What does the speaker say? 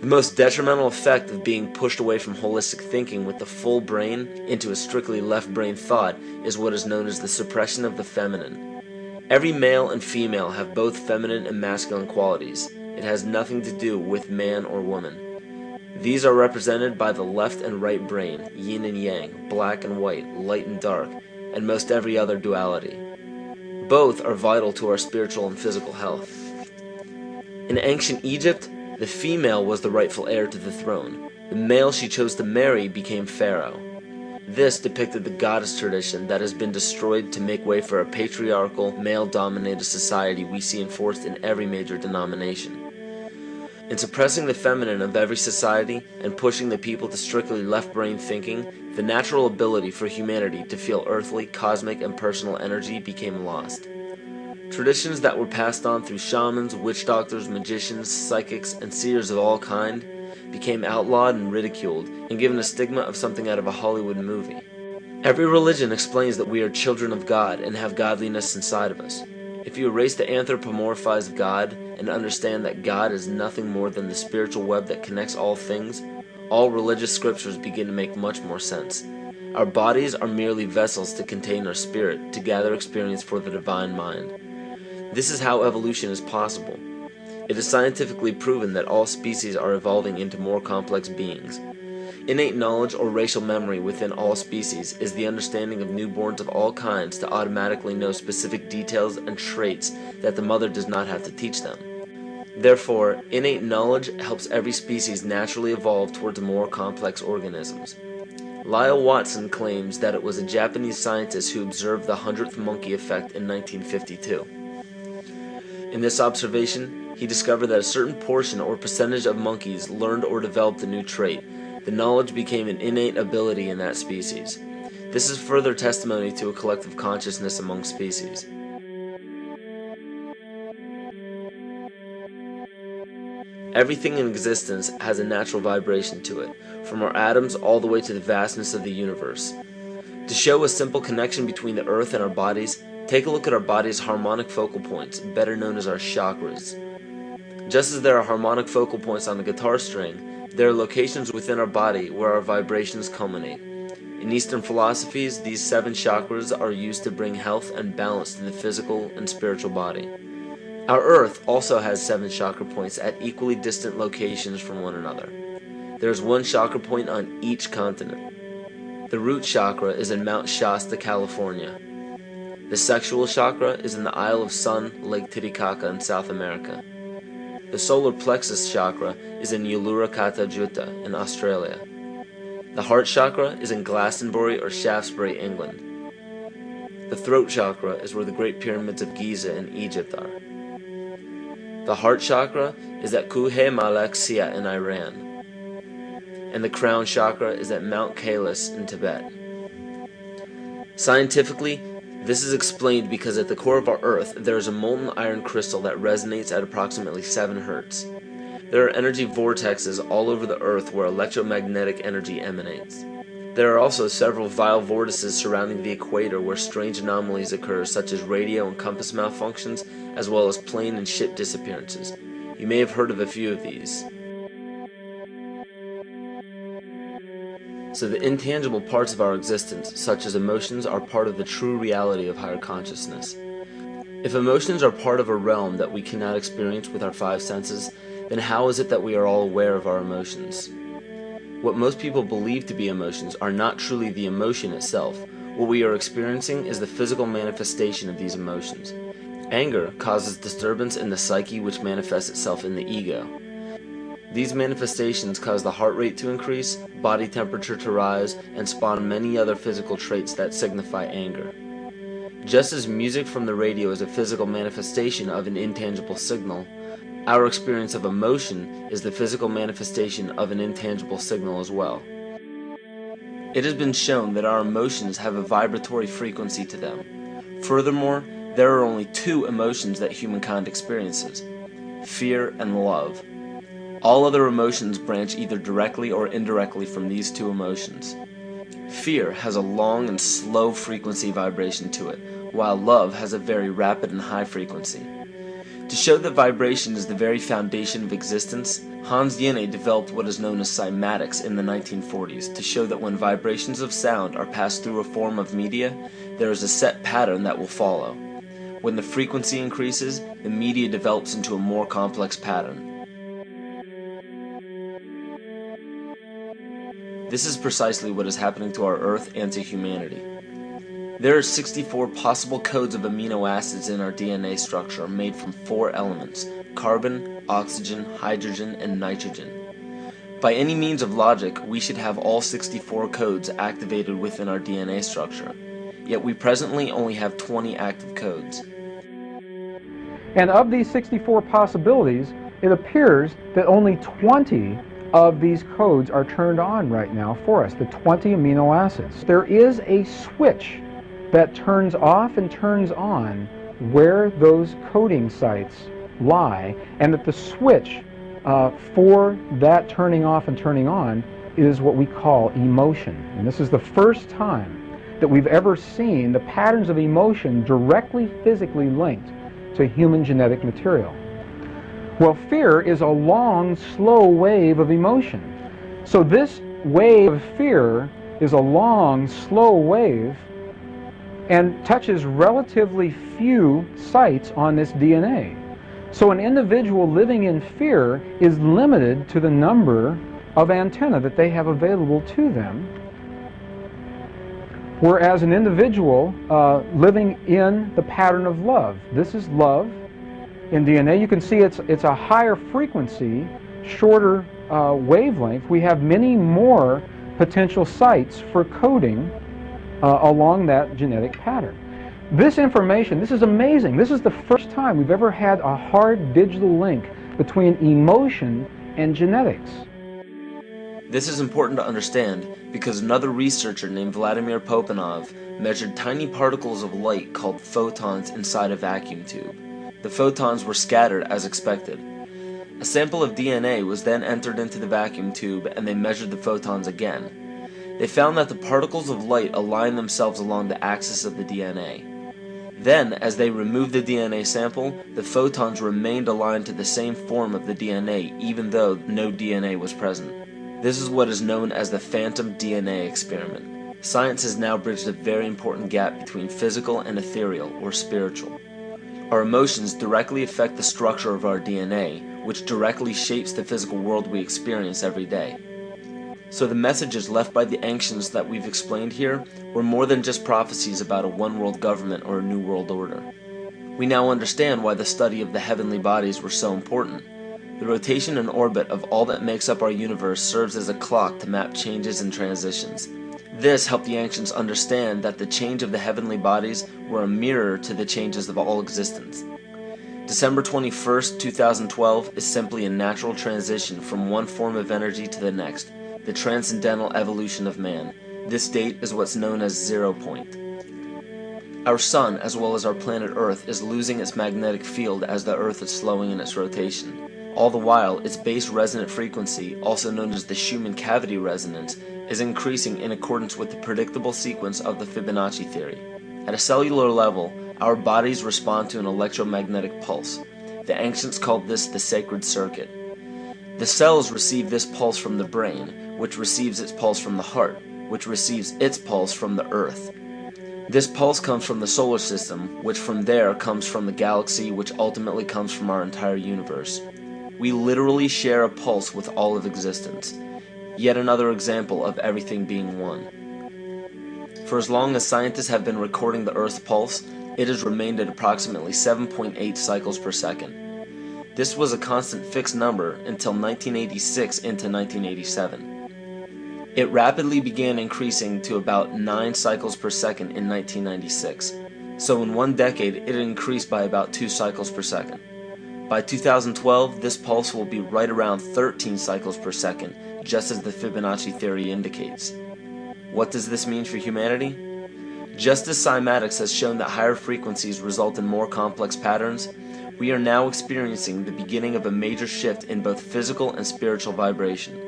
The most detrimental effect of being pushed away from holistic thinking with the full brain into a strictly left brain thought is what is known as the suppression of the feminine. Every male and female have both feminine and masculine qualities. It has nothing to do with man or woman. These are represented by the left and right brain, yin and yang, black and white, light and dark, and most every other duality. Both are vital to our spiritual and physical health. In ancient Egypt, the female was the rightful heir to the throne. The male she chose to marry became pharaoh. This depicted the goddess tradition that has been destroyed to make way for a patriarchal, male-dominated society we see enforced in every major denomination. In suppressing the feminine of every society and pushing the people to strictly left-brain thinking, the natural ability for humanity to feel earthly, cosmic, and personal energy became lost. Traditions that were passed on through shamans, witch doctors, magicians, psychics, and seers of all kind became outlawed and ridiculed and given a stigma of something out of a Hollywood movie. Every religion explains that we are children of God and have godliness inside of us. If you erase the anthropomorphized God and understand that God is nothing more than the spiritual web that connects all things, all religious scriptures begin to make much more sense. Our bodies are merely vessels to contain our spirit, to gather experience for the divine mind. This is how evolution is possible. It is scientifically proven that all species are evolving into more complex beings. Innate knowledge or racial memory within all species is the understanding of newborns of all kinds to automatically know specific details and traits that the mother does not have to teach them. Therefore, innate knowledge helps every species naturally evolve towards more complex organisms. Lyle Watson claims that it was a Japanese scientist who observed the 100th monkey effect in 1952. In this observation, he discovered that a certain portion or percentage of monkeys learned or developed a new trait. The knowledge became an innate ability in that species. This is further testimony to a collective consciousness among species. Everything in existence has a natural vibration to it, from our atoms all the way to the vastness of the universe. To show a simple connection between the earth and our bodies, take a look at our body's harmonic focal points, better known as our chakras. Just as there are harmonic focal points on a guitar string, there are locations within our body where our vibrations culminate. In Eastern philosophies, these 7 chakras are used to bring health and balance to the physical and spiritual body. Our Earth also has 7 chakra points at equally distant locations from one another. There is 1 chakra point on each continent. The root chakra is in Mount Shasta, California. The sexual chakra is in the Isle of Sun, Lake Titicaca in South America. The solar plexus chakra is in Uluru Kata Juta in Australia. The heart chakra is in Glastonbury or Shaftesbury, England. The throat chakra is where the Great Pyramids of Giza in Egypt are. The heart chakra is at Kuhe Malek Sia in Iran. And the crown chakra is at Mount Kailas in Tibet. Scientifically, this is explained because at the core of our Earth there is a molten iron crystal that resonates at approximately 7 Hz. There are energy vortexes all over the Earth where electromagnetic energy emanates. There are also several vile vortices surrounding the equator where strange anomalies occur, such as radio and compass malfunctions, as well as plane and ship disappearances. You may have heard of a few of these. So the intangible parts of our existence, such as emotions, are part of the true reality of higher consciousness. If emotions are part of a realm that we cannot experience with our 5 senses, then how is it that we are all aware of our emotions? What most people believe to be emotions are not truly the emotion itself. What we are experiencing is the physical manifestation of these emotions. Anger causes disturbance in the psyche, which manifests itself in the ego. These manifestations cause the heart rate to increase, body temperature to rise, and spawn many other physical traits that signify anger. Just as music from the radio is a physical manifestation of an intangible signal, our experience of emotion is the physical manifestation of an intangible signal as well. It has been shown that our emotions have a vibratory frequency to them. Furthermore, there are only 2 emotions that humankind experiences: fear and love. All other emotions branch either directly or indirectly from these 2 emotions. Fear has a long and slow frequency vibration to it, while love has a very rapid and high frequency. To show that vibration is the very foundation of existence, Hans Jenny developed what is known as cymatics in the 1940s to show that when vibrations of sound are passed through a form of media, there is a set pattern that will follow. When the frequency increases, the media develops into a more complex pattern. This is precisely what is happening to our Earth and to humanity. There are 64 possible codes of amino acids in our DNA structure made from 4 elements: carbon, oxygen, hydrogen, and nitrogen. By any means of logic, we should have all 64 codes activated within our DNA structure, yet we presently only have 20 active codes. And of these 64 possibilities, it appears that only 20 of these codes are turned on right now for us, the 20 amino acids. There is a switch that turns off and turns on where those coding sites lie, and that the switch for that turning off and turning on is what we call emotion. And this is the first time that we've ever seen the patterns of emotion directly physically linked to human genetic material. Well, fear is a long, slow wave of emotion. So this wave of fear is a long, slow wave and touches relatively few sites on this DNA. So an individual living in fear is limited to the number of antennae that they have available to them, whereas an individual living in the pattern of love, this is love in DNA, you can see it's a higher frequency, shorter wavelength. We have many more potential sites for coding along that genetic pattern. This information, this is amazing. This is the first time we've ever had a hard digital link between emotion and genetics. This is important to understand because another researcher named Vladimir Popanov measured tiny particles of light called photons inside a vacuum tube. The photons were scattered as expected. A sample of DNA was then entered into the vacuum tube and they measured the photons again. They found that the particles of light aligned themselves along the axis of the DNA. Then, as they removed the DNA sample, the photons remained aligned to the same form of the DNA even though no DNA was present. This is what is known as the phantom DNA experiment. Science has now bridged a very important gap between physical and ethereal, or spiritual. Our emotions directly affect the structure of our DNA, which directly shapes the physical world we experience every day. So the messages left by the ancients that we've explained here were more than just prophecies about a one-world government or a new world order. We now understand why the study of the heavenly bodies were so important. The rotation and orbit of all that makes up our universe serves as a clock to map changes and transitions. This helped the ancients understand that the change of the heavenly bodies were a mirror to the changes of all existence. December 21st, 2012 is simply a natural transition from one form of energy to the next, the transcendental evolution of man. This date is what's known as 0 point. Our sun, as well as our planet Earth, is losing its magnetic field as the Earth is slowing in its rotation. All the while, its base resonant frequency, also known as the Schumann cavity resonance, is increasing in accordance with the predictable sequence of the Fibonacci theory. At a cellular level, our bodies respond to an electromagnetic pulse. The ancients called this the sacred circuit. The cells receive this pulse from the brain, which receives its pulse from the heart, which receives its pulse from the earth. This pulse comes from the solar system, which from there comes from the galaxy, which ultimately comes from our entire universe. We literally share a pulse with all of existence. Yet another example of everything being one. For as long as scientists have been recording the Earth's pulse, it has remained at approximately 7.8 cycles per second. This was a constant fixed number until 1986 into 1987. It rapidly began increasing to about 9 cycles per second in 1996. So in one decade, it increased by about 2 cycles per second. By 2012, this pulse will be right around 13 cycles per second, just as the Fibonacci theory indicates. What does this mean for humanity? Just as cymatics has shown that higher frequencies result in more complex patterns, we are now experiencing the beginning of a major shift in both physical and spiritual vibration.